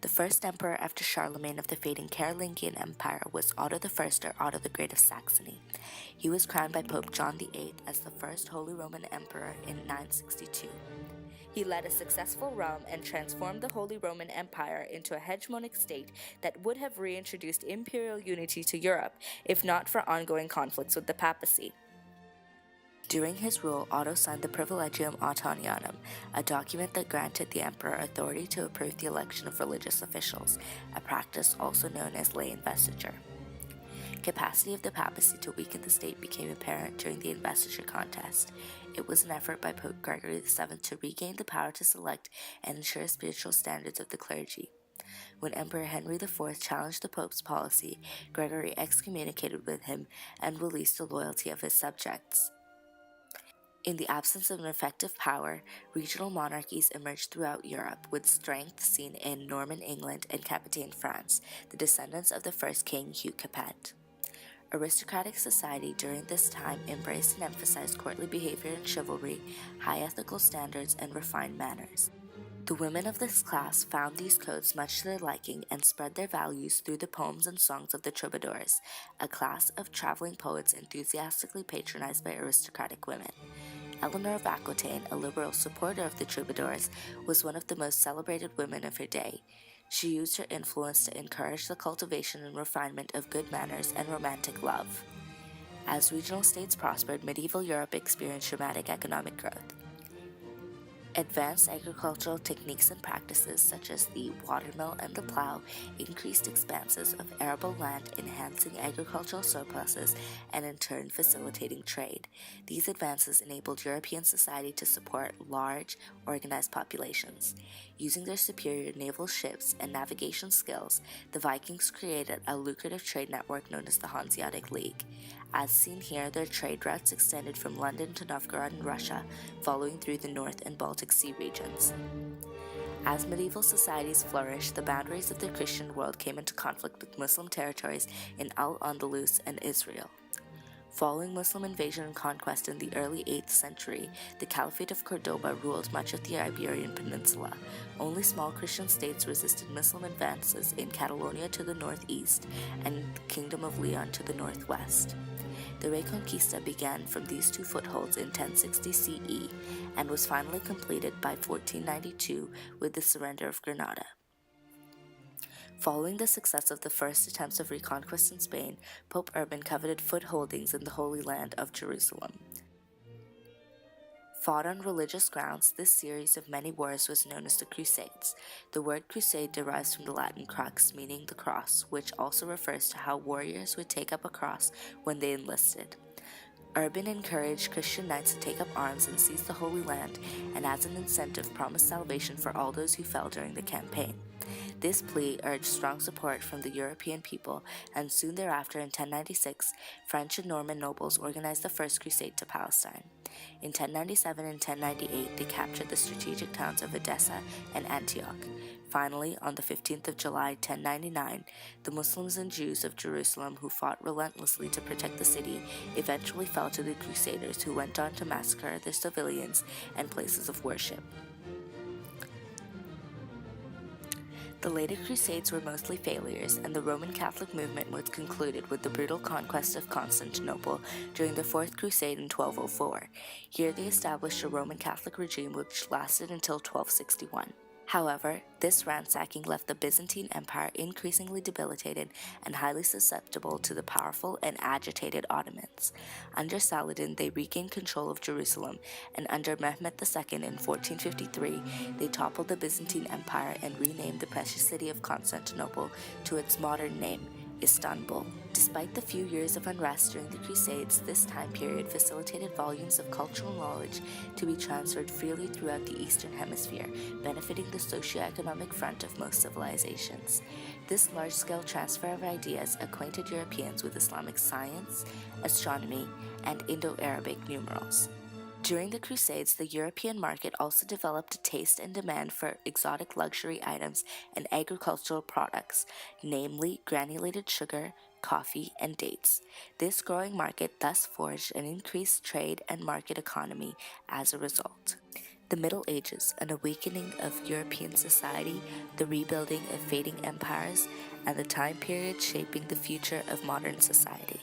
The first emperor after Charlemagne of the fading Carolingian Empire was Otto I, or Otto the Great of Saxony. He was crowned by Pope John VIII as the first Holy Roman Emperor in 962. He led a successful realm and transformed the Holy Roman Empire into a hegemonic state that would have reintroduced imperial unity to Europe if not for ongoing conflicts with the papacy. During his rule, Otto signed the Privilegium Ottonianum, a document that granted the emperor authority to approve the election of religious officials, a practice also known as lay investiture. Capacity of the papacy to weaken the state became apparent during the investiture contest. It was an effort by Pope Gregory VII to regain the power to select and ensure spiritual standards of the clergy. When Emperor Henry IV challenged the Pope's policy, Gregory excommunicated with him and released the loyalty of his subjects. In the absence of an effective power, regional monarchies emerged throughout Europe, with strength seen in Norman England and Capetaine France, the descendants of the first king Hugh Capet. Aristocratic society during this time embraced and emphasized courtly behavior and chivalry, high ethical standards, and refined manners. The women of this class found these codes much to their liking and spread their values through the poems and songs of the troubadours, a class of traveling poets enthusiastically patronized by aristocratic women. Eleanor of Aquitaine, a liberal supporter of the troubadours, was one of the most celebrated women of her day. She used her influence to encourage the cultivation and refinement of good manners and romantic love. As regional states prospered, medieval Europe experienced dramatic economic growth. Advanced agricultural techniques and practices such as the watermill and the plow increased expanses of arable land, enhancing agricultural surpluses and in turn facilitating trade. These advances enabled European society to support large, organized populations. Using their superior naval ships and navigation skills, the Vikings created a lucrative trade network known as the Hanseatic League. As seen here, their trade routes extended from London to Novgorod in Russia, following through the North and Baltic Sea regions. As medieval societies flourished, the boundaries of the Christian world came into conflict with Muslim territories in Al-Andalus and Israel. Following Muslim invasion and conquest in the early 8th century, the Caliphate of Cordoba ruled much of the Iberian Peninsula. Only small Christian states resisted Muslim advances in Catalonia to the northeast and the Kingdom of Leon to the northwest. The Reconquista began from these two footholds in 1060 CE and was finally completed by 1492 with the surrender of Granada. Following the success of the first attempts of reconquest in Spain, Pope Urban coveted footholdings in the Holy Land of Jerusalem. Fought on religious grounds, this series of many wars was known as the Crusades. The word crusade derives from the Latin crux, meaning the cross, which also refers to how warriors would take up a cross when they enlisted. Urban encouraged Christian knights to take up arms and seize the Holy Land, and as an incentive promised salvation for all those who fell during the campaign. This plea urged strong support from the European people, and soon thereafter in 1096, French and Norman nobles organized the First Crusade to Palestine. In 1097 and 1098, they captured the strategic towns of Edessa and Antioch. Finally, on the 15th of July, 1099, the Muslims and Jews of Jerusalem who fought relentlessly to protect the city eventually fell to the Crusaders, who went on to massacre their civilians and places of worship. The later Crusades were mostly failures, and the Roman Catholic movement was concluded with the brutal conquest of Constantinople during the Fourth Crusade in 1204. Here they established a Roman Catholic regime which lasted until 1261. However, this ransacking left the Byzantine Empire increasingly debilitated and highly susceptible to the powerful and agitated Ottomans. Under Saladin, they regained control of Jerusalem, and under Mehmed II in 1453, they toppled the Byzantine Empire and renamed the precious city of Constantinople to its modern name, Istanbul. Despite the few years of unrest during the Crusades, this time period facilitated volumes of cultural knowledge to be transferred freely throughout the Eastern Hemisphere, benefiting the socio-economic front of most civilizations. This large-scale transfer of ideas acquainted Europeans with Islamic science, astronomy, and Indo-Arabic numerals. During the Crusades, the European market also developed a taste and demand for exotic luxury items and agricultural products, namely granulated sugar, coffee, and dates. This growing market thus forged an increased trade and market economy as a result. The Middle Ages, an awakening of European society, the rebuilding of fading empires, and the time period shaping the future of modern society.